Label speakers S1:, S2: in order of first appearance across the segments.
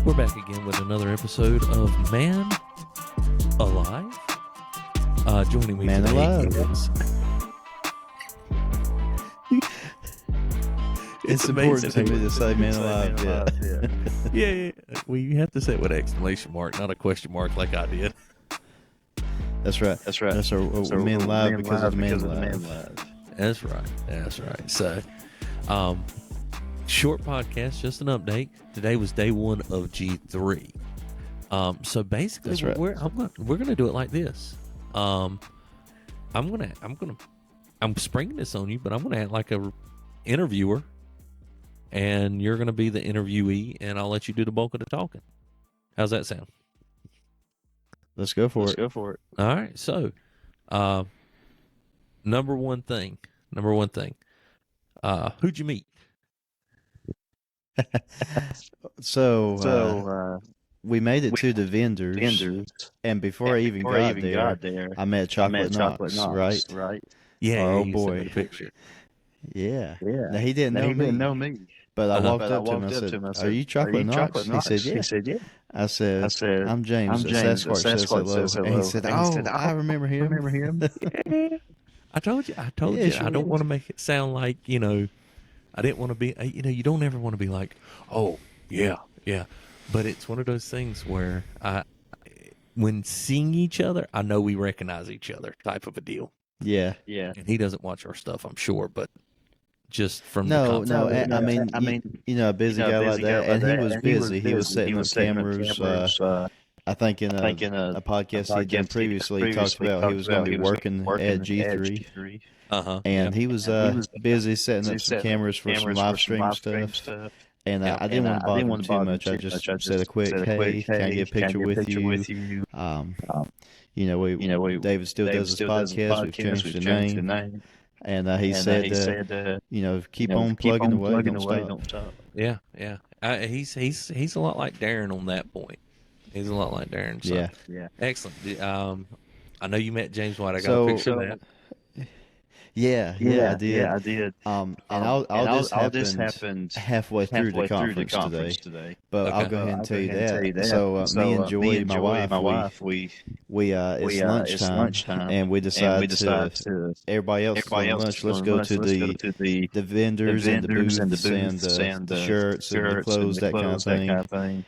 S1: We're back again with another episode of Man Alive. Joining me today
S2: ManAlive.
S1: is...
S2: It's important to me to say ManAlive.
S1: Yeah. Well, you have to say it with an exclamation mark, not a question mark like I did.
S2: That's right. That's our ManAlive because of ManAlive.
S1: That's right. So, short podcast, just an update. Today was day one of G3. So basically,
S2: That's right.
S1: we're gonna do it like this. I'm springing this on you, but I'm gonna act like a interviewer, and you're gonna be the interviewee, and I'll let you do the bulk of the talking. How's that sound?
S2: Let's go for it.
S1: All right. So, number one thing. Who'd you meet?
S2: So we made it to the vendors, and before I even got there, I met Chocolate Knox, right?
S1: Yeah.
S2: Oh,
S1: you sent
S2: boy.
S1: me the picture.
S2: Yeah. Now, he didn't know me. But I walked up to him and I said, "Are you Chocolate Knox?" He said, "Yeah." I said, "I'm James. The Sasquatch says hello." And he said, "Oh, I remember him."
S1: I told you. I don't want to make it sound like, I didn't want to be, you don't ever want to be like, oh, yeah. But it's one of those things where when seeing each other, I know we recognize each other type of a deal.
S2: Yeah.
S1: And he doesn't watch our stuff, I'm sure, but just from
S2: No.
S1: the
S2: I mean, a busy guy like that, and he was busy. He was setting up cameras. I think in a podcast he'd done previously, he talked about he was going to be working at G3. And he was busy setting up some cameras for some live stream stuff. And I didn't want to bother him too much. I just said a quick, "Hey, can I get a picture with you?" David still does his podcast. We've changed the name. And he said, keep on plugging away, don't stop.
S1: Yeah. He's a lot like Darren on that point. He's a lot like Darren. So.
S2: Yeah.
S1: Excellent. I know you met James White. I got a picture of that.
S2: Yeah, I did. And all this
S1: happened
S2: happened halfway through the conference today. But I'll go ahead and tell you that. So me and Joy, my wife, we it's lunchtime, and we decided to everybody else is on lunch. Let's go to the vendors and the booths and the shirts and the clothes, that kind of thing.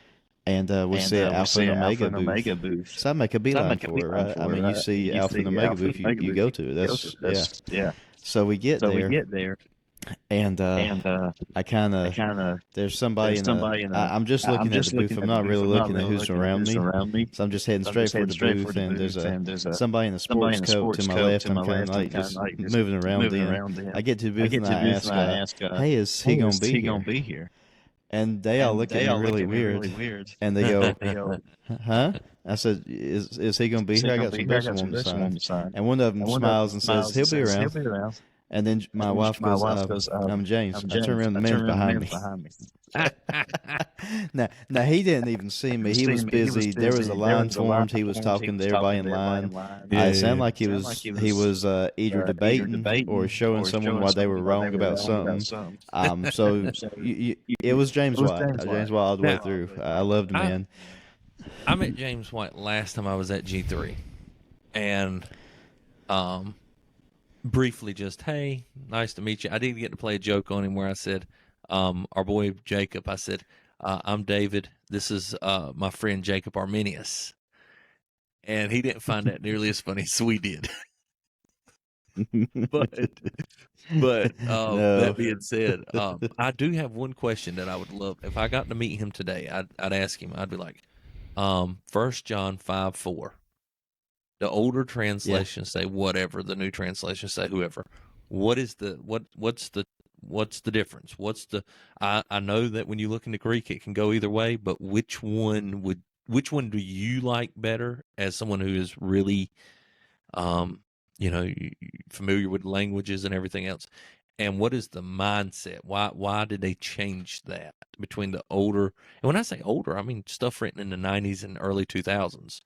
S2: And we see Alpha and Omega booth. So I make a beeline for it, right? I mean, you see Alpha and Omega booth, you go to. That's. So we get there. And I kind of there's somebody in I'm just looking at the booth. I'm not really looking at who's around me. So I'm just heading straight for the booth, and there's somebody in a sports coat to my left. I'm kind of like just moving around. In. I get to the booth and I ask, "Hey, is he gonna be here?" And they all look at me really weird. And they go, "Huh?" I said, "Is he going to be here? I got some business on the sign." And one of them smiles and says, "He'll be around." And then my wife goes, "I'm James." I turn around, the man's behind me. Now he didn't even see me. He was busy. There was a line formed. He was talking to everybody in line. It sounded like he was either debating or showing someone why they were wrong about something. So it was James White. James White all the way through. I loved him, man.
S1: I met James White last time I was at G3, and briefly just, "Hey, nice to meet you." I didn't get to play a joke on him where I said, our boy Jacob, I said, "I'm David. This is my friend Jacob Arminius." And he didn't find that nearly as funny as we did. But
S2: No.
S1: That being said, I do have one question that I would love. If I got to meet him today, I'd ask him. I'd be like, 1 John 5:4. The older translations say whatever, the new translations say whoever. What's the difference? I know that when you look into Greek it can go either way, but which one do you like better as someone who is really familiar with languages and everything else? And what is the mindset? Why did they change that between the older, and when I say older, I mean stuff written in the 90s and early 2000s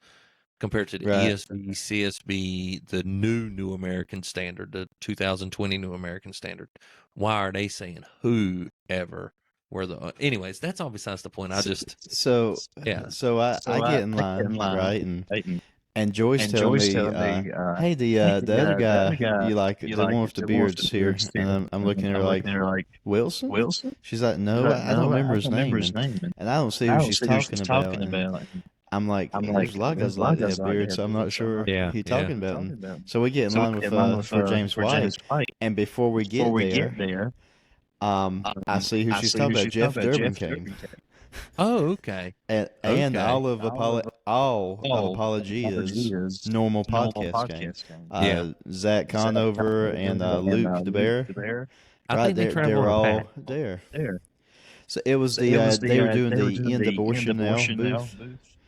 S1: compared to the ESV, CSB, the New American Standard, the 2020 New American Standard? Why are they saying whoever where the anyways, that's all besides the point. I just
S2: so I get in line, right, and Joy's telling me, hey, the other guy you like, the one with the beard's here, and I'm looking at her like, Wilson? She's like, no, I don't remember his name, and I don't see who she's talking about. And I'm like, there's a lot of guys like that have beard, so I'm not sure who you're talking about. And so we get in line with for James White, and before we get there, I see who she's talking about. Jeff Durbin came.
S1: Oh, okay.
S2: And all of Apologia's normal podcast game. Zach Conover and Luke DeBear.
S1: I think
S2: they're all there. So it was they were doing the End Abortion Now booth.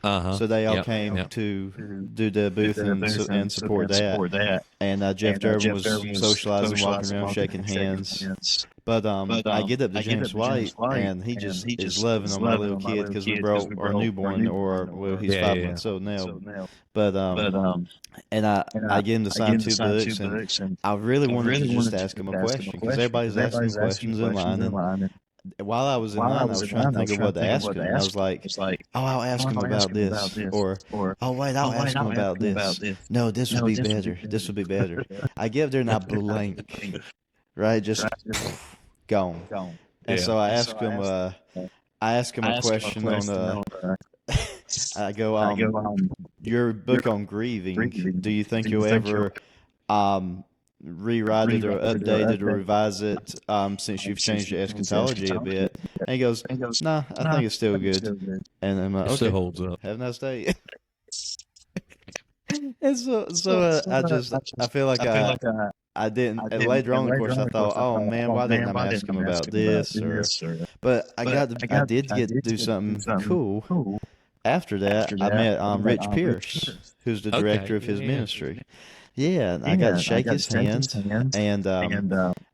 S2: So they all came to do the booth and support that. And Jeff Durbin was socializing, walking around, shaking hands. But I get up to James White, and he just is loving on my little kid because we brought our newborn, he's 5 months old now. But and I get him to sign 2 books, and I really wanted to just ask him a question because everybody's asking questions in line. And while I was in line, I was trying to think of what to ask him. I was like, oh, I'll ask him about this. Or, oh, wait, I'll ask him about this. No, this would be better. This would be better. I get up there and I blank. Right? Just gone. And so I asked him a question on, I go, your book on grieving, do you think you'll ever rewrite it or update it or revise it since you've changed your eschatology a bit? And he goes, nah, I think it's still good. And I'm like, okay,
S1: it still holds up.
S2: Have a nice day. And so I feel like I didn't. And later on, of course, I thought, oh man, why didn't I ask him about this? But I did get to do something cool. After that, I met Rich Pierce, who's the director of his ministry. Yeah, I got to shake his hand, and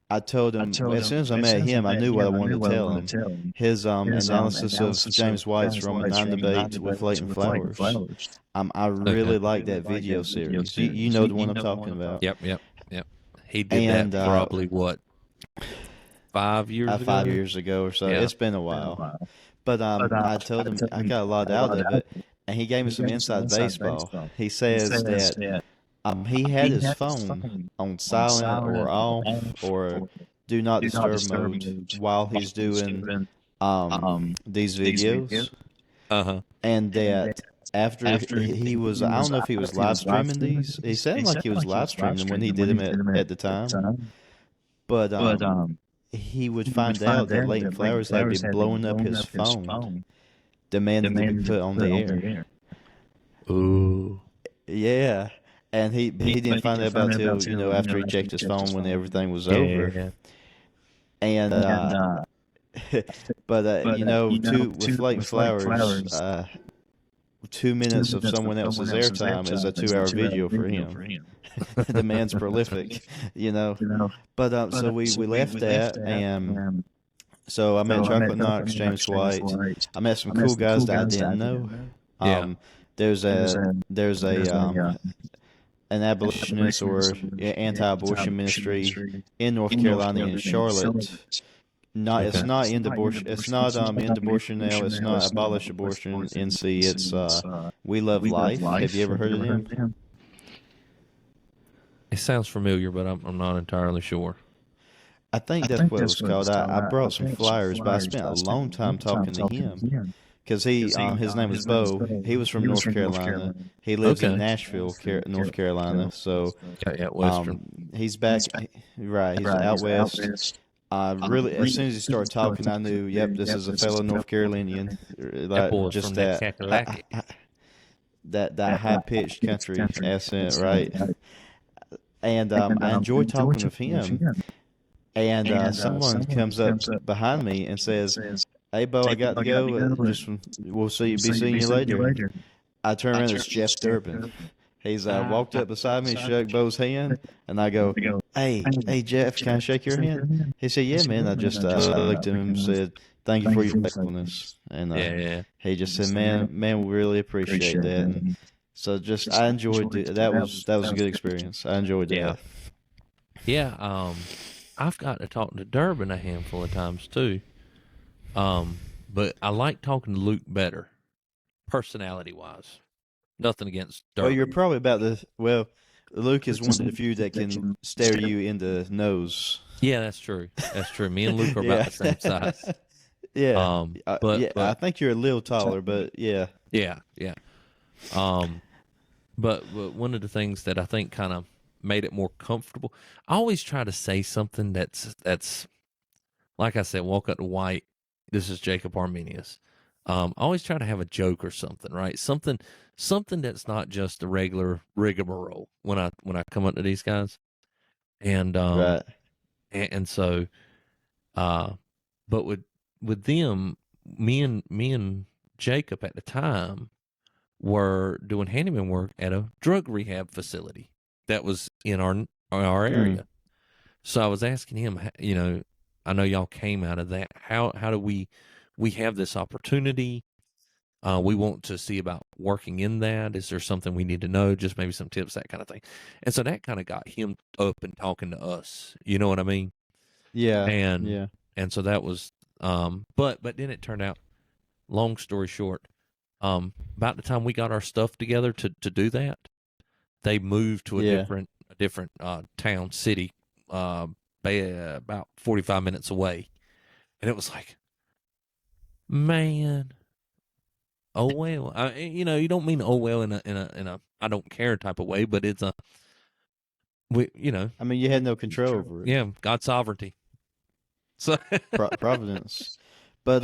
S2: I told him, as soon as I met him, I knew what I wanted to tell him. His analysis of James White's Roman 9 debate with Leighton Flowers. I really like that video series. You know the one I'm talking about.
S1: Yep. He did that probably, 5 years ago?
S2: 5 years ago or so. Yeah. It's been a while. But I told him I got a lot out of it, and he gave me some inside baseball. He says that he had his phone on silent or off or do not disturb mode while he's doing these videos. And that after he was, I don't know if he was live streaming these. He sounded like he was live streaming them when he did them at the time. But he would find out that Leighton Flowers had been blowing up his phone, demanding to be put on the air.
S1: Ooh.
S2: Yeah. And he didn't find out about till, after he checked his phone when everything was over. Yeah. And but with Leighton Flowers, 2 minutes of someone else's airtime is a 2-hour video for him. The man's prolific, But so we left that, and so I met Chocolate Knox, James White. I met some cool guys that I didn't know. There's an abolitionist or anti-abortion ministry in North Carolina in Charlotte. It's not end abortion. It's not end abortion now. It's not abolish abortion. NC. It's We Love Life. Have you ever heard of them?
S1: It sounds familiar, but I'm not entirely sure.
S2: I think that's what it was called. I brought some flyers, but I spent a long time talking to him. Because his name is Bo. He was from North Carolina. He lives in Nashville, North Carolina. So
S1: Western.
S2: He's back, right? He's out west. Really, as soon as he started talking, I knew, yep, this is a fellow North Carolinian. Just that high pitched country accent, right? And I enjoyed talking with him. And someone comes up behind me and says, "Hey, Bo, I got to go. We'll be seeing you later." I turn around, it's Jeff Durbin. He's walked up beside me, shook Bo's hand, and I go, hey, Jeff, can I shake your hand? He said, yeah, man. I just looked at him and said, thank you for your faithfulness. And he just said, man, we really appreciate that. And so I enjoyed it. That was a good experience. I enjoyed that.
S1: Yeah, I've got to talk to Durbin a handful of times too. But I like talking to Luke better, personality wise. Nothing against Dirk.
S2: Well, you're probably about the Luke is one of the few that can stare you in the nose.
S1: Yeah, that's true. That's true. Me and Luke are about the same size.
S2: Yeah. But I think you're a little taller, but yeah.
S1: Yeah. But one of the things that I think kind of made it more comfortable, I always try to say something that's like I said, walk up to White. This is Jacob Arminius. I always try to have a joke or something, right? Something that's not just a regular rigmarole when I come up to these guys, and
S2: Right.
S1: and so, but with them, me and Jacob at the time were doing handyman work at a drug rehab facility that was in our area. So I was asking him, I know y'all came out of that. How do we have this opportunity? We want to see about working in that. Is there something we need to know? Just maybe some tips, that kind of thing. And so that kind of got him up and talking to us. You know what I mean?
S2: Yeah.
S1: And so that was, but then it turned out, long story short, about the time we got our stuff together to do that, they moved to a different town, city, about 45 minutes away. And it was like, man, oh well. You don't mean oh well in a I don't care type of way, but it's
S2: I mean, you had no control over it.
S1: Yeah, God's sovereignty. So
S2: providence. But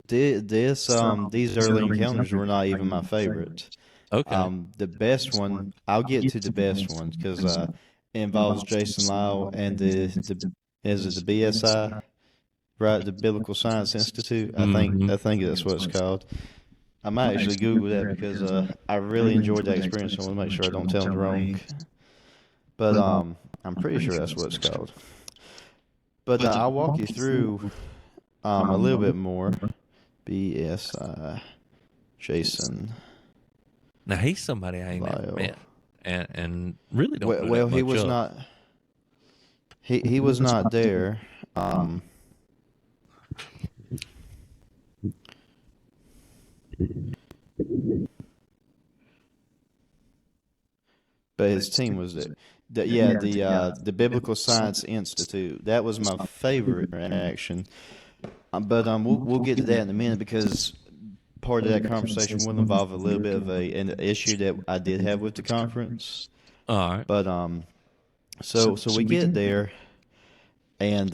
S2: these early encounters were not even my favorite.
S1: Okay.
S2: The best one, I'll get to the best one because it involves Jason Lyle and the BSI, right? The Biblical Science Institute. I think that's what it's called. I might actually Google that because I really enjoyed that experience. I want to make sure I don't tell them wrong. But I'm pretty sure that's what it's called. But I'll walk you through a little bit more. BSI, Jason.
S1: Now he's somebody I ain't never met, and really don't.
S2: Well, he was not. He was not there. But his team was there. The Biblical Science Institute. That was my favorite action. But we'll get to that in a minute because part of that conversation will involve a little bit of an issue that I did have with the conference.
S1: All right.
S2: But so we get there, and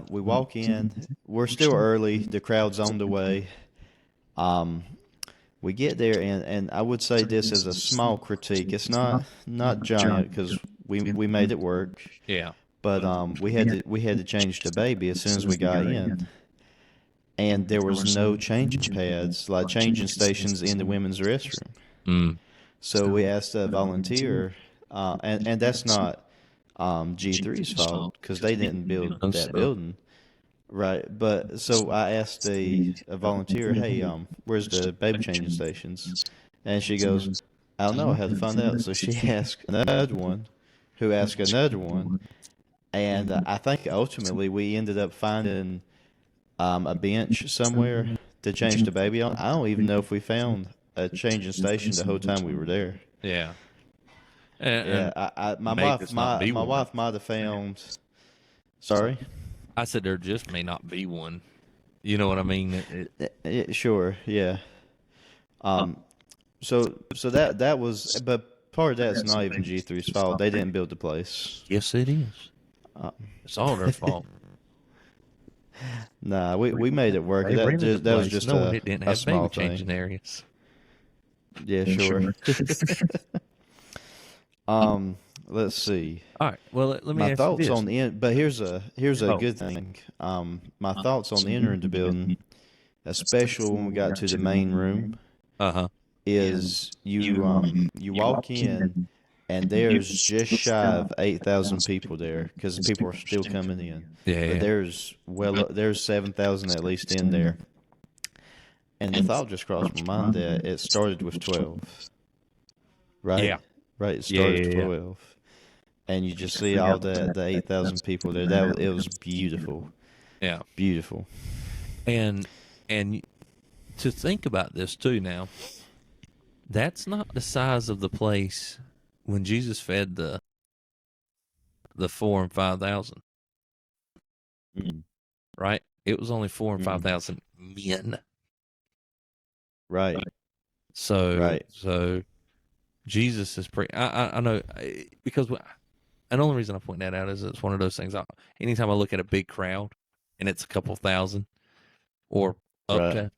S2: we walk in. We're still early. The crowd's on the way. We get there, and I would say this is a small critique. It's not giant because we made it work.
S1: Yeah.
S2: But we had to change the baby as soon as we got in, and there was no changing pads, like changing stations in the women's restroom. So we asked a volunteer, and that's not G3's fault because they didn't build that building. Right, but so I asked a volunteer, hey, where's the baby changing stations? And she goes, I don't know, I had to find out. So she asked another one, who asked another one, and I think ultimately we ended up finding a bench somewhere to change the baby on. I don't even know if we found a changing station the whole time we were there.
S1: Yeah.
S2: My wife might have found. Sorry.
S1: I said there just may not be one. You know what I mean?
S2: Sure, yeah. So that was, but part of that's not even G3's fault. They didn't build the place.
S1: Yes, it is. It's all their fault.
S2: Nah, we made it work. That was just
S1: it didn't have
S2: small
S1: baby changing areas.
S2: Yeah, sure. Let's see.
S1: All right. Well, let me
S2: my
S1: ask
S2: thoughts
S1: you this.
S2: on the but here's a good thing. My thoughts on entering the building, especially when we got to the main room, is you walk in and there's just shy of 8,000 people there because people are still coming in.
S1: Yeah.
S2: But there's 7,000 at least in there, and the thought just crossed my mind that it started with 12. Right.
S1: Yeah.
S2: Right. It started with 12. And you just see all the 8,000 people there. It was beautiful.
S1: Yeah.
S2: Beautiful.
S1: And to think about this too now, that's not the size of the place when Jesus fed the 4 and 5,000.
S2: Mm.
S1: Right? It was only 4 and 5,000 men.
S2: Right.
S1: So Jesus is pretty. I know, because and the only reason I point that out is it's one of those things. Anytime I look at a big crowd and it's a couple thousand or up to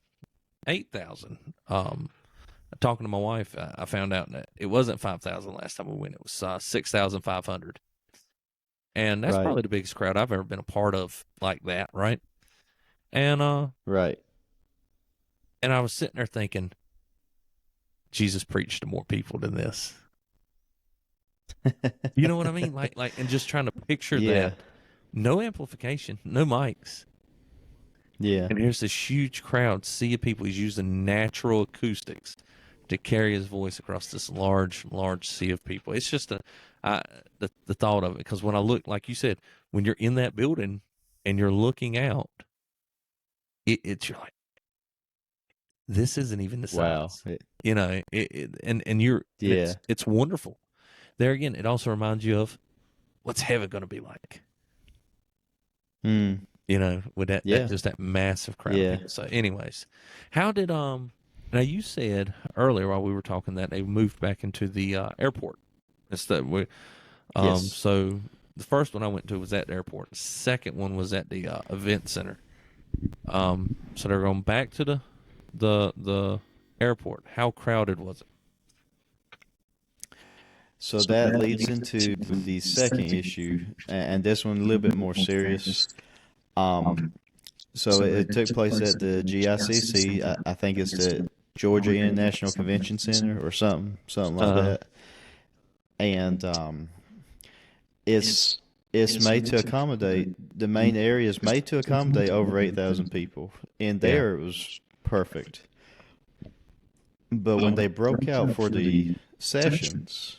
S1: 8,000, talking to my wife, I found out that it wasn't 5,000 last time we went. It was 6,500, and that's probably the biggest crowd I've ever been a part of like that. Right. And
S2: right.
S1: And I was sitting there thinking, Jesus preached to more people than this. You know what I mean? Like, and just trying to picture that. No amplification, no mics.
S2: Yeah.
S1: And here's this huge crowd, sea of people. He's using natural acoustics to carry his voice across this large, large sea of people. It's just the thought of it. Because when I look, like you said, when you're in that building and you're looking out, it's you're like, this isn't even the size.
S2: Wow.
S1: You know, and you're, it's wonderful. There again, it also reminds you of what's heaven going to be like. You know, with that just that massive crowd of people. So anyways, how did now you said earlier while we were talking that they moved back into the airport. It's that we so the first one I went to was at the airport. The second one was at the event center. So they're going back to the airport. How crowded was it?
S2: So that leads into the second issue, and this one a little bit more serious. So it took place at the GICC. I think it's the Georgia International Convention Center or something like that. And it's made to accommodate, the main area is made to accommodate over 8,000 people. And there it was perfect. But when they broke out for the sessions,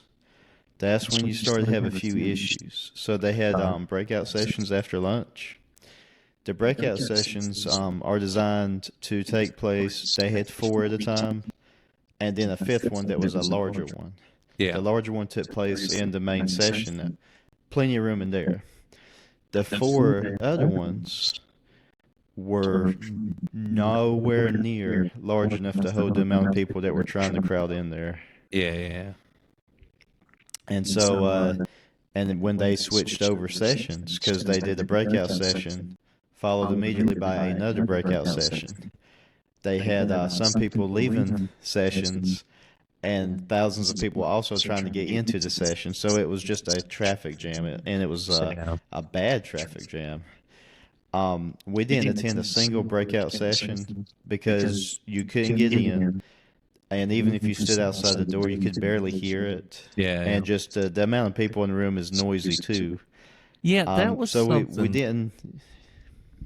S2: that's when you started to have a few issues. So they had breakout sessions after lunch. The breakout sessions are designed to take place, they had 4 at a time, and then a 5th one that was a larger one.
S1: Yeah.
S2: The larger one took place in the main session. Plenty of room in there. The 4 other ones were nowhere near large enough to hold the amount of people that were trying to crowd in there.
S1: Yeah.
S2: And so, and when they switched over sessions, because they did a breakout session, followed immediately by another breakout session, they had some people leaving sessions and thousands of people also trying to get into the session. So it was just a traffic jam, and it was a bad traffic jam. We didn't attend a single breakout session because you couldn't get in. And even if you stood outside the door, you could barely hear it.
S1: Yeah.
S2: And just the amount of people in the room is noisy too.
S1: Yeah, that was
S2: so
S1: something.
S2: we didn't.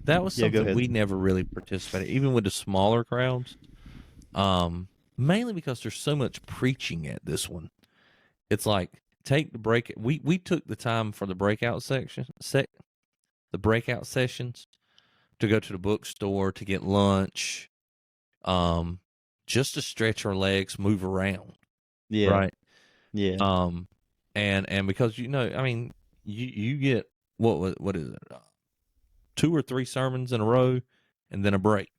S1: That was something we never really participated, even with the smaller crowds. Mainly because there's so much preaching at this one. It's like, take the break. We took the time for the breakout sessions to go to the bookstore, to get lunch, just to stretch our legs, move around.
S2: Yeah.
S1: Right.
S2: Yeah.
S1: And because, you know, I mean, you get what is it? 2 or 3 sermons in a row and then a break.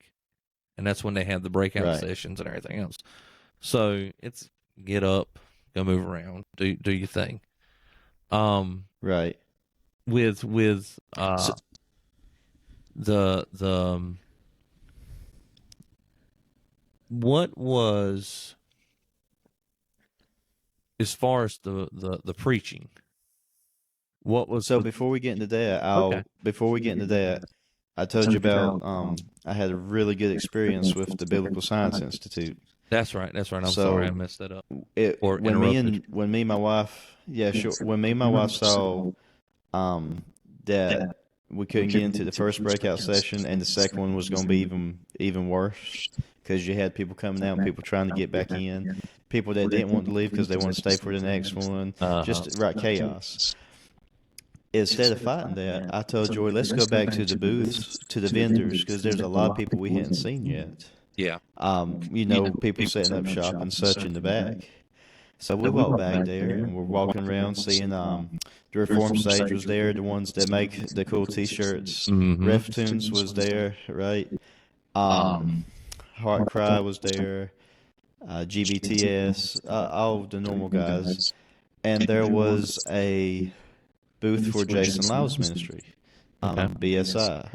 S1: And that's when they have the breakout sessions and everything else. So it's get up, go move around, do your thing.
S2: Right.
S1: With the what was, as far as the preaching, what was
S2: before we get into that, I told you about I had a really good experience with the Biblical Science Institute.
S1: That's right. I'm sorry I messed that up.
S2: When me and my wife saw that we couldn't get into the first breakout session, and the second one was going to be even worse because you had people coming out and people trying to get back in, people that didn't want to leave because they want to stay for the next one, just chaos. instead of fighting that, I told Joy, let's go back to the booths, to the vendors, because there's a lot of people we hadn't seen yet.
S1: Yeah.
S2: People setting up shop and such in the back. So we walked back there, and we're walking around seeing the Reform Sage was there, the ones that make the cool T-shirts. Ref Tunes was there, right? Heart Cry was there. GBTS, all the normal guys. And there was a booth for Jason Lyle's ministry, BSI.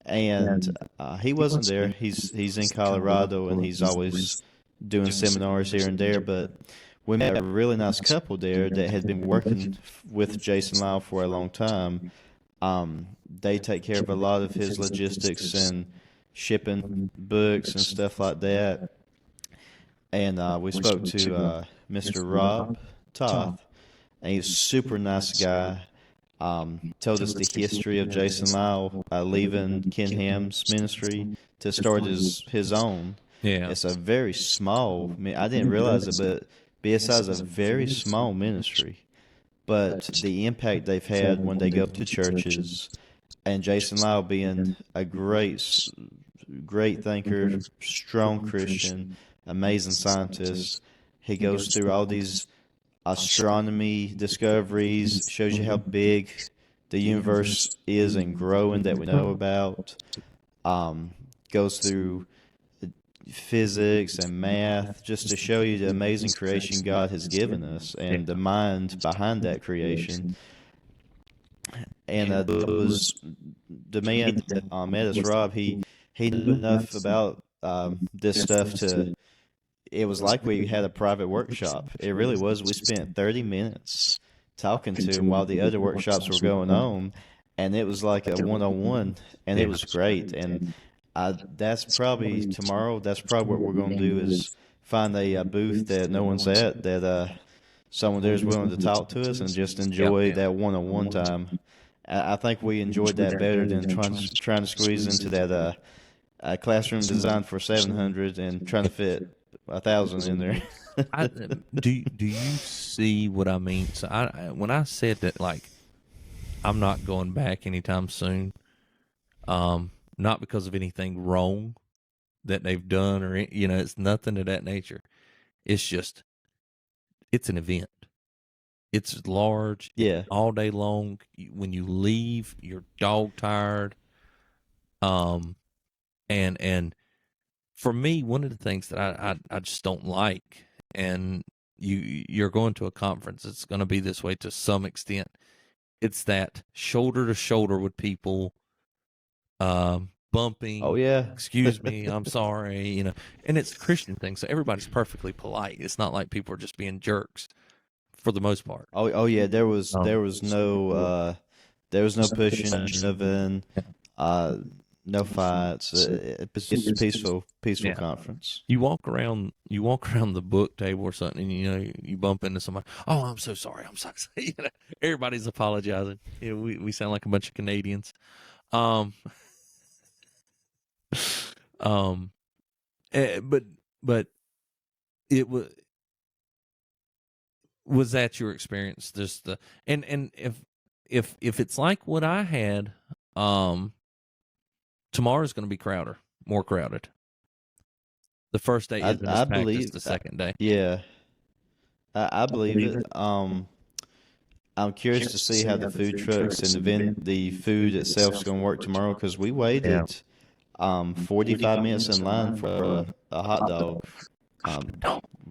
S2: And he wasn't there. He's in Colorado, and he's always doing seminars here and there. But we met a really nice couple there that had been working with Jason Lyle for a long time. They take care of a lot of his logistics and shipping books and stuff like that. And we spoke to Mr. Rob Toth, and he's a super nice guy. Told us the history of Jason Lyle leaving Ken Ham's ministry to start his own.
S1: Yeah.
S2: It's a very small, I didn't realize it, but BSI is a very small ministry. But the impact they've had when they go to churches, and Jason Lyle being a great thinker, strong Christian, amazing scientist. He goes through all these astronomy discoveries, shows you how big the universe is and growing that we know about. Goes through physics and math just to show you the amazing creation God has given us and the mind behind that creation. And was the man that met us, Rob. He knew enough about this stuff to. It was like we had a private workshop. It really was. We spent 30 minutes talking to him while the other workshops were going on, and it was like a one-on-one, and it was great. And that's probably tomorrow. That's probably what we're going to do is find a booth that no one's at, that someone there is willing to talk to us and just enjoy that one-on-one time. I think we enjoyed that better than trying to squeeze into that classroom designed for 700 and trying to fit 1,000 in there.
S1: Do you see what I mean? So when I said that, like, I'm not going back anytime soon, not because of anything wrong that they've done or it's nothing of that nature. It's just it's an event. It's large, all day long. When you leave, you're dog tired. And for me, one of the things that I just don't like, and you're going to a conference, it's going to be this way to some extent. It's that shoulder to shoulder with people, bumping.
S2: Oh yeah,
S1: excuse me, I'm sorry, and it's a Christian thing, so everybody's perfectly polite. It's not like people are just being jerks for the most part.
S2: Oh yeah, there was no pushing, shoving, no fights. It's just a peaceful conference.
S1: You walk around the book table or something, and you bump into somebody. Oh, I'm so sorry. I'm sorry. Everybody's apologizing. We sound like a bunch of Canadians. But it was that your experience? Just and if it's like what I had, tomorrow's going to be more crowded. The first day isn't as packed as the second day.
S2: Yeah, I believe it. I'm curious to see how the food trucks and the food itself is going to work tomorrow, because we waited 45 minutes in line for a hot dog.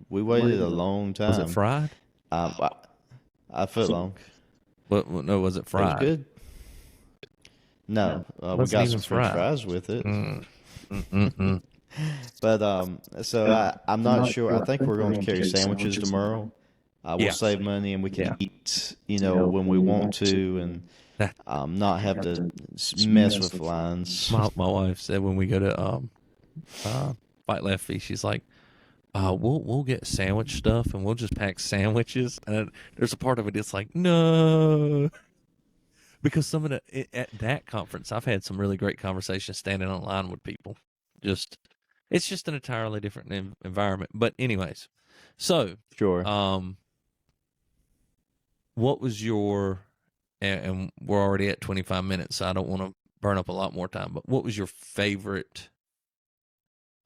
S2: We waited a long time.
S1: Was it fried?
S2: A foot long.
S1: No, was it fried?
S2: It was good. No, we got some French fries with it. But so I'm not sure. I think we're going to carry sandwiches tomorrow. We'll save money and we can eat, when we want to, and not have to mess with lines.
S1: My wife said when we go to Fight Lefty, she's like, we'll get sandwich stuff and we'll just pack sandwiches. And there's a part of it it's like, no. Because at that conference, I've had some really great conversations standing in line with people. It's just an entirely different environment. But anyways, so
S2: sure.
S1: What was your and we're already at 25 minutes, so I don't want to burn up a lot more time. But what was your favorite?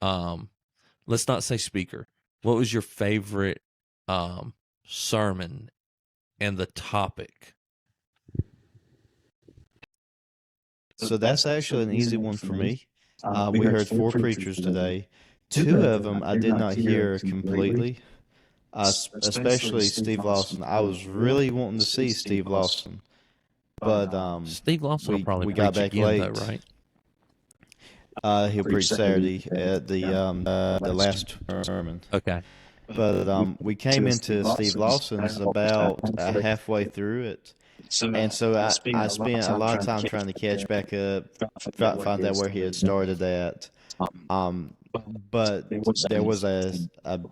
S1: Let's not say speaker. What was your favorite sermon and the topic?
S2: So that's actually an easy one for me. We heard 4 preachers today. 2 of them I did not hear completely, especially Steve Lawson. I was really wanting to see Steve Lawson, but
S1: Steve Lawson will probably
S2: we got back
S1: again,
S2: late.
S1: Though, right?
S2: He'll preach Saturday at the last sermon.
S1: Okay.
S2: But we came into Steve Lawson's about halfway through it. And so I spent a lot of time trying to catch back up, find out where he had started at. But there was a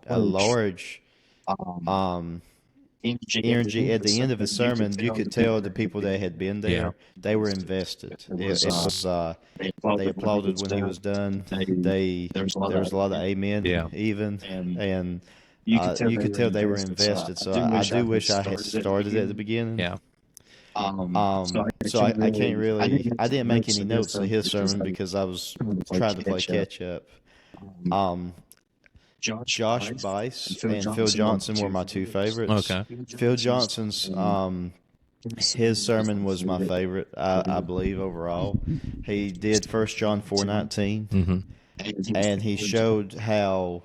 S2: large energy at the end of his sermon. You could tell the people that had been there, they were invested. They applauded when he was done. There was a lot of amen, even, and you could tell they were invested. So I do wish I had started at the beginning.
S1: Yeah.
S2: So I can't really. I didn't make any notes of his sermon because I was trying to play catch up. Josh Bice and Phil Johnson were my 2 favorites.
S1: Okay.
S2: Phil Johnson's his sermon was my favorite, I believe, overall. He did 1 John 4:19, and he showed how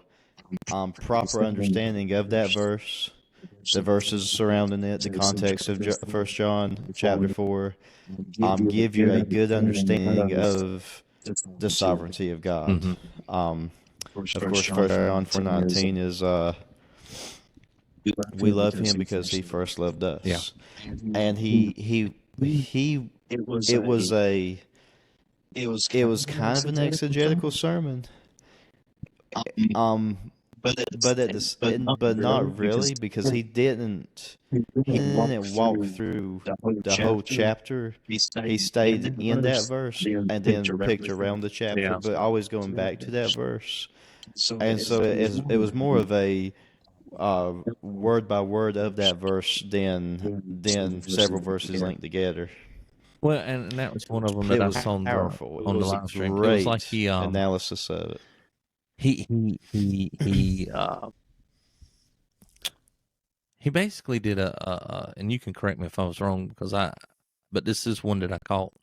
S2: proper understanding of that verse, the verses surrounding it, the context of 1 John chapter 4, give you a good understanding of the sovereignty of God. Of course, 1 John 4:19 is we love him because he first loved us.
S1: Yeah.
S2: And it was kind of an exegetical sermon. But not really, because he didn't walk through the whole chapter. He stayed in that verse and then picked around the chapter, but always going back to that verse. And so it was more of a word by word of that verse than several verses linked together.
S1: Well, and that was one of them that I saw on the live stream. It was like he
S2: analysis of it.
S1: He basically did and you can correct me if I was wrong but this is one that I caught.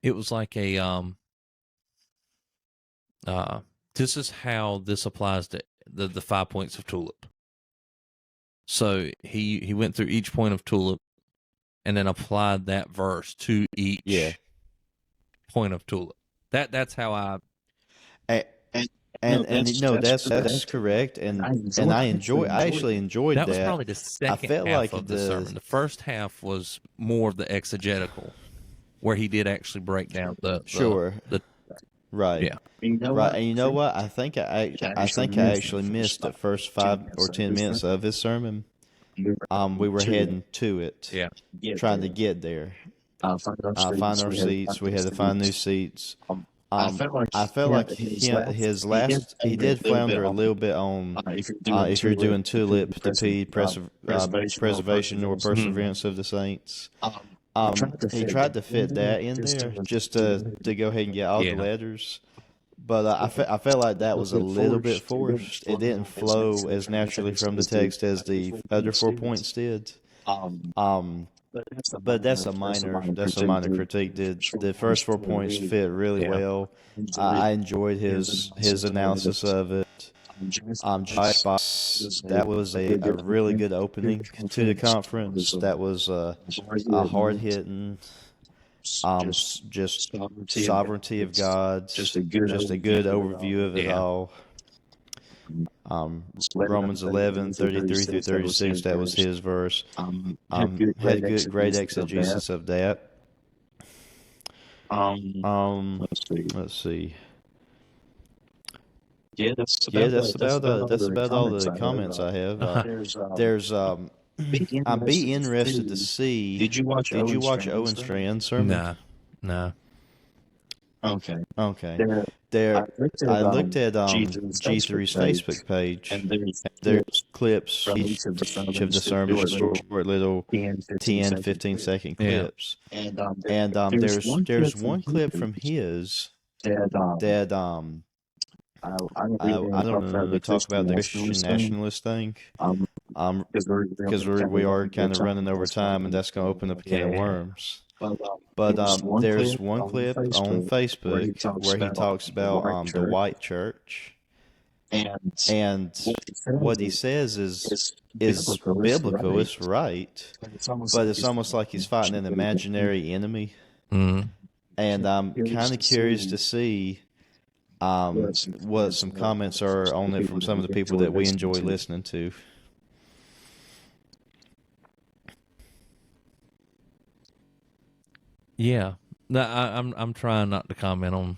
S1: It was like this is how this applies to the 5 points of tulip. So he went through each point of tulip and then applied that verse to each point of tulip. That's how I.
S2: And no, that's correct, and I actually enjoyed that.
S1: That was probably the second half of the sermon. The first half was more of the exegetical, where he did actually break down the
S2: right.
S1: Yeah.
S2: Right, and you know what? I think I actually missed the first 5 or 10 minutes of his sermon. We were heading to it, trying to get there. Find our seats. We had to find new seats. I felt like he did flounder a little bit on if you're doing tulip, the P, preservation or perseverance of the saints. He tried to fit that in there just to go ahead and get all the letters, but I felt like that was a little bit forced. It didn't flow as naturally from the text as the other 4 points did. But that's a minor critique. The first 4 points fit really well. I enjoyed his analysis of it. Josh Box, that was a really good opening to the conference. That was a hard hitting, just sovereignty of God, just a good overview of it all. Romans 11:33 through 36, that was his verse. Had great exegesis of that. Let's see. That's about all the comments I have. I'd be interested to see. Did you watch Owen Strand's sermon?
S1: No.
S2: Okay. There, I looked at G3's Facebook page, and there's clips from each of the sermons, short little 10, 15-second clips. And there's one clip from his that I don't know, talk about the Christian nationalist thing. Because we are kind of running over time, and that's going to open up a can of worms. But there's one clip on Facebook where he talks about the white church, and what he says is biblical. It's right, but it's almost like he's fighting an imaginary enemy.
S1: Mm-hmm.
S2: And I'm kind of curious to see what some comments are on it from some of the people that we enjoy listening to.
S1: Yeah, no, I'm trying not to comment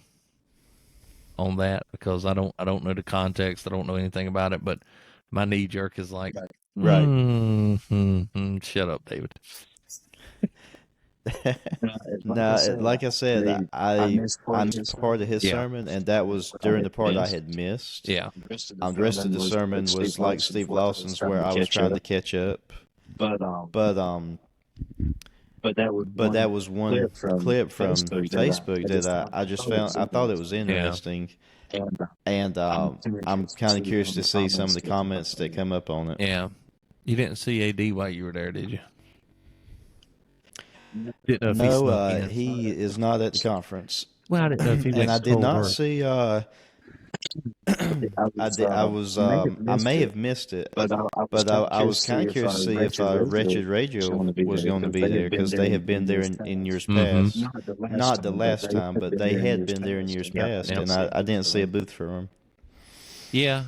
S1: on that because I don't know the context. I don't know anything about it, but my knee jerk is like,
S2: right.
S1: Shut up, David.
S2: No, like I said, I missed part of his sermon, and that was during the part I had missed.
S1: Yeah.
S2: The rest of the sermon was like Steve Lawson's, where I was trying to catch up. But that was one clip from Facebook that I just found. I thought it was interesting, and I'm kind of curious to see some of the comments that come up on it.
S1: Yeah, you didn't see AD while you were there, did you? No,
S2: he is not at the conference.
S1: Well, I didn't know if he
S2: and I did not see. I may have missed it, but I was kind of curious to see if Wretched Radio was going to be there, because they have been there in years past. Not the last time, but they had been there in years past, and I didn't see a booth for them.
S1: Yeah.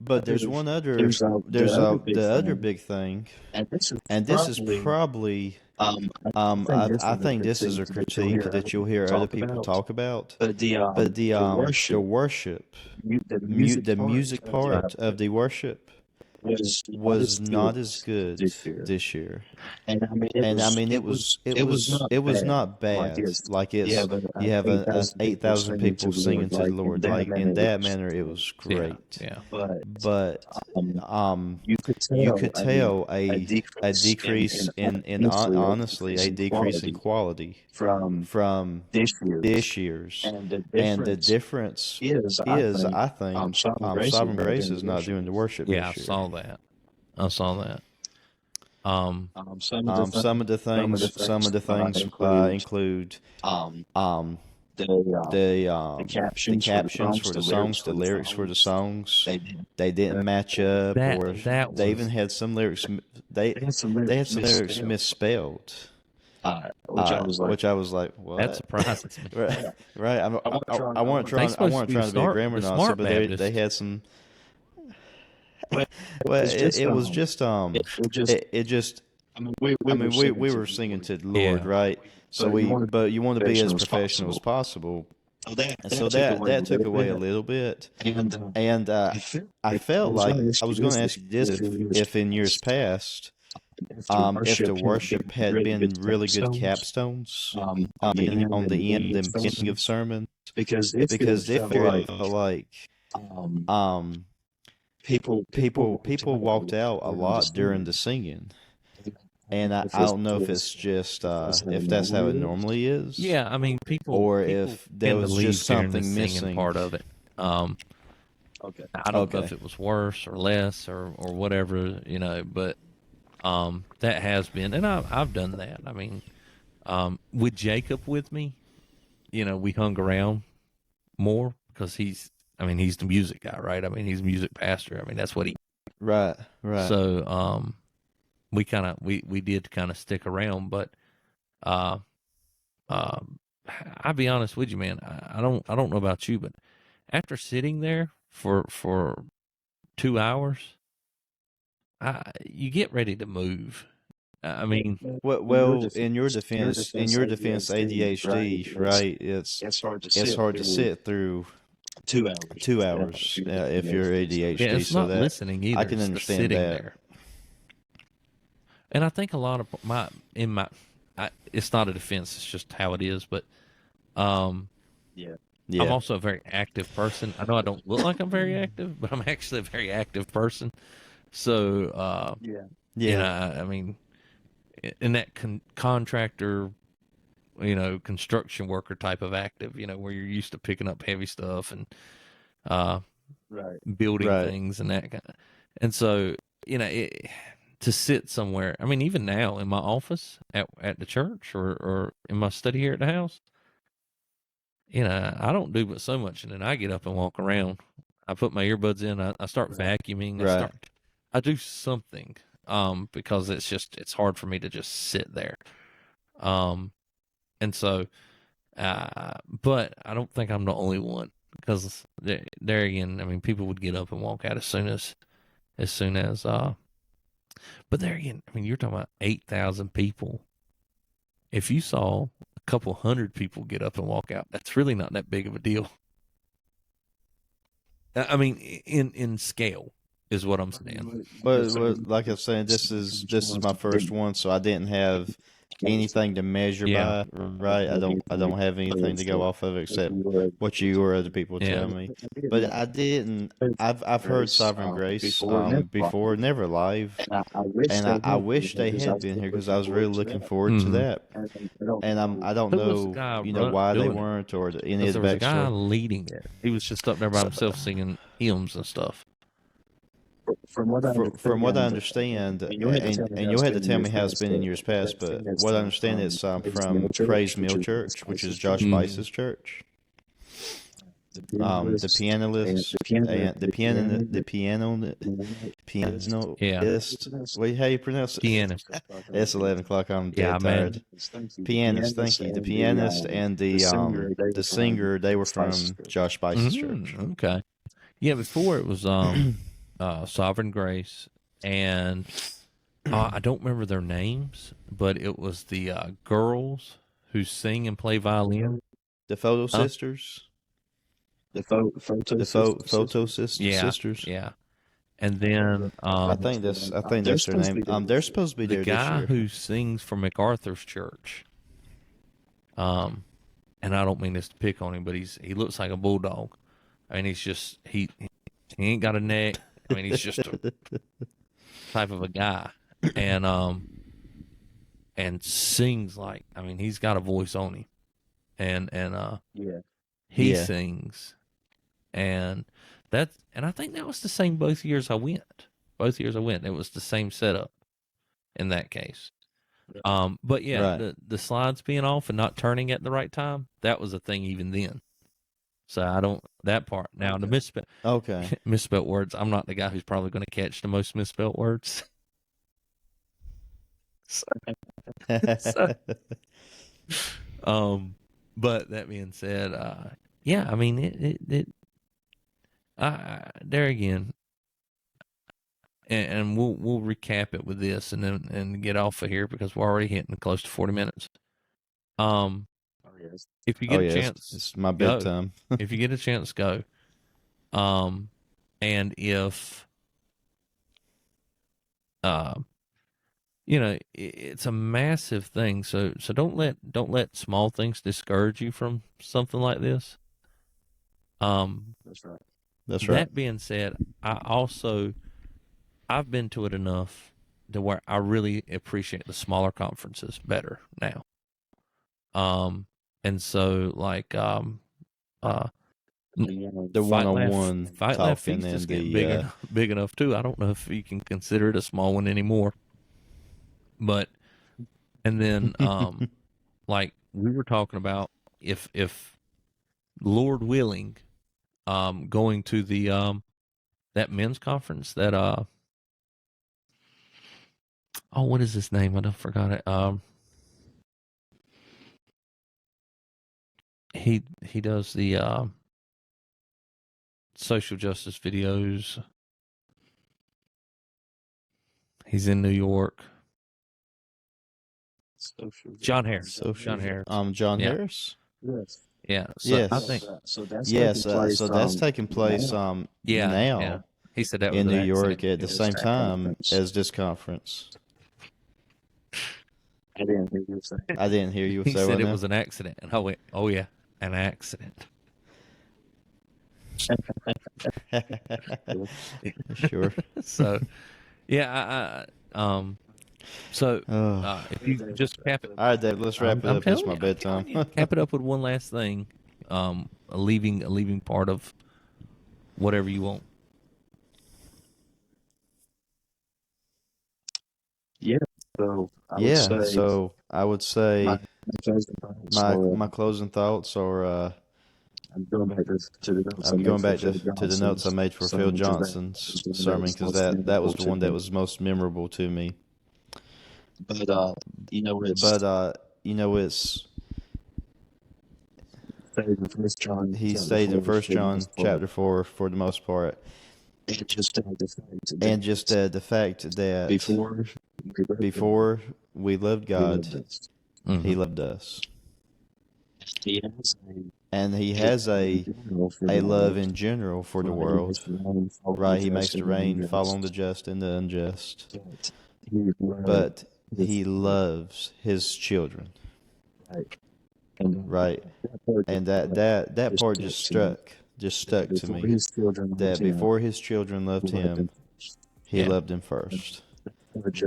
S2: But there's one other. There's the other big thing, and this is probably. I think this is a critique that you'll hear other people talk about. But the worship, the music part of the worship was not as good this year. And I mean it was not bad. Like you have an 8,000 people singing to the Lord. Like in that manner, it was great.
S1: Yeah.
S2: But you could tell a decrease in honestly a decrease in quality from this year's. And the difference is I think Sovereign Grace is not doing the worship this year.
S1: I saw that.
S2: Some of the things include the captions for the songs, the lyrics for the songs. They didn't match up, or they even had some lyrics. They had some lyrics misspelled. Which I was like, what?
S1: That surprises me.
S2: Right. I weren't trying to be a grammar Nazi, but they had some. Well, it was just it just. I mean, we were singing to the Lord, right? So but you want to be as professional as possible. So that took away a little bit, and I felt like I was going to ask you this: if in years past, if the worship had been really good capstones on the end and beginning of sermons, because it felt like people walked out a lot during the singing. And I don't know if it's just if that's how it normally is.
S1: Yeah, I mean people,
S2: or if there was just something missing
S1: part of it. Okay, I don't know if it was worse or less or whatever, but that has been, and I've done that. I mean, with Jacob with me, we hung around more because he's the music guy, right? I mean, he's a music pastor. I mean, that's what he.
S2: Right.
S1: So, we did kind of stick around, but I'll be honest with you, man. I don't know about you, but after sitting there for 2 hours, you get ready to move. I mean,
S2: well, in your defense, ADHD, right? It's hard to sit through 2 hours if you're ADHD.
S1: Yeah, it's not listening either.
S2: I can understand that.
S1: There. And I think a lot of it's not a defense. It's just how it is. But
S2: Yeah.
S1: I'm also a very active person. I know I don't look like I'm very active, but I'm actually a very active person. So, you know, I mean, in that contractor, you know, construction worker type of active, you know, where you're used to picking up heavy stuff and building things and that kind of. And so, you know, to sit somewhere, I mean, even now in my office at the church or in my study here at the house, you know, I don't do but so much, and then I get up and walk around. I put my earbuds in. I start vacuuming. I do something, because it's hard for me to just sit there. And so, but I don't think I'm the only one, because there again, I mean, people would get up and walk out as soon as, but there again, I mean, you're talking about 8,000 people. If you saw a couple hundred people get up and walk out, that's really not that big of a deal. I mean, in scale is what I'm saying.
S2: But like I was saying, this is my first one, so I didn't have anything to measure by, right? I don't have anything to go off of except what you or other people tell me. But I didn't. I've heard Sovereign Grace before, never live, and I wish they had been here because I was really looking forward to that. And I don't know, you know, why they weren't or any of the backstory.
S1: There was a guy leading it. He was just up there by himself singing hymns and stuff.
S2: From what I understand, and you'll have to tell me how it's been in years past, but what I understand is from Praise Mill Church, which is Josh Bice's church. The pianist. Wait, how you pronounce it?
S1: Pianist.
S2: It's 11 o'clock. I'm dead tired. Pianist, thank you. The pianist and the singer, they were from Josh Bice's church.
S1: Okay. Yeah, before it was Sovereign Grace, and I don't remember their names, but it was the girls who sing and play violin.
S2: The Photo Sisters. The Photo Sisters.
S1: Yeah. And then
S2: I think that's their name. They're supposed to be there
S1: the guy
S2: this year.
S1: who sings for MacArthur's church. And I don't mean this to pick on him, but he looks like a bulldog. I mean, he's just he ain't got a neck. I mean, he's just a type of a guy, and sings like, I mean, he's got a voice on him, and he sings, and I think that was the same both years I went. It was the same setup in that case. But yeah, the slides being off and not turning at the right time, that was a thing even then. So I don't, that part. Now, the misspelled words, I'm not the guy who's probably going to catch the most misspelled words. But that being said, yeah, I mean, there again, and we'll recap it with this and get off of here because we're already hitting close to 40 minutes. If you get a chance,
S2: it's my bedtime.
S1: If you get a chance, go. And if, you know, it's a massive thing. So don't let small things discourage you from something like this.
S2: That's right.
S1: That being said, I've been to it enough to where I really appreciate the smaller conferences better now. And so, like, the
S2: one-on-one
S1: Fight Laugh Feast is getting big enough too. I don't know if you can consider it a small one anymore. But, and then, like we were talking about, if Lord willing, going to the that men's conference that what is his name? I forgot it. He does the social justice videos. He's in New York. John Harris. John Harris.
S2: John Harris.
S1: Yes. Yeah.
S2: So yes.
S1: I think.
S2: So that's taking place. Now.
S1: Yeah. He said that was
S2: in New York at the same time as this conference.
S3: I didn't hear you say.
S2: I didn't hear you
S1: He
S2: say
S1: said it
S2: now.
S1: was an accident, and I went, "Oh yeah, an accident."
S2: Sure.
S1: So, yeah, so if you just cap it.
S2: All right, Dave, let's wrap it up. It's my bedtime.
S1: Cap it up with one last thing, a leaving part of whatever you want.
S3: Yeah.
S2: So I would say my closing thoughts are.
S3: I'm going back to
S2: the notes I made for Phil Johnson's sermon because that was the one that was most memorable to me.
S3: But
S2: it's he stayed in 1 John chapter 4 for the most part. And just the fact that before we loved God, He loved us. And He has a love in general for the world. Right? He makes the rain fall on the just and the unjust. But He loves His children. Right? And that part just stuck to me. That before His children loved Him, He loved them first.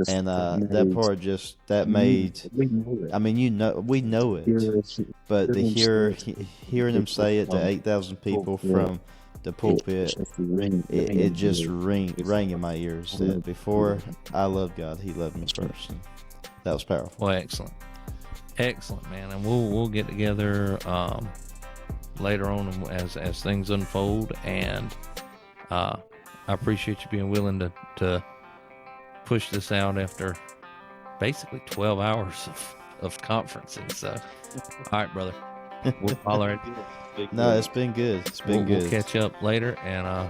S2: And that part that made, I mean, we know it, but hearing Him say it to 8,000 people from the pulpit, it just rang in my ears that before I loved God, He loved me first. And that was powerful.
S1: Well, excellent, man. And we'll get together later on as things unfold. And I appreciate you being willing to push this out after basically 12 hours of conferencing. So, all right, brother. We'll holler at you.
S2: No, it's been good. Good.
S1: We'll catch up later and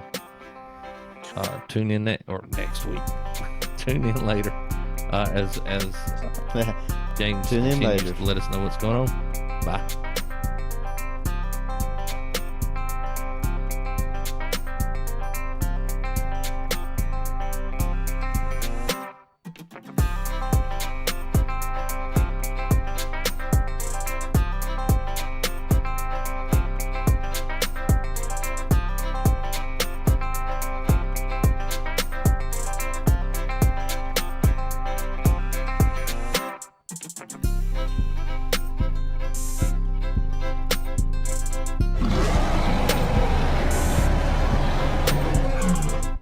S1: tune in next week. Tune in later as James
S2: tune in later.
S1: Let us know what's going on. Bye.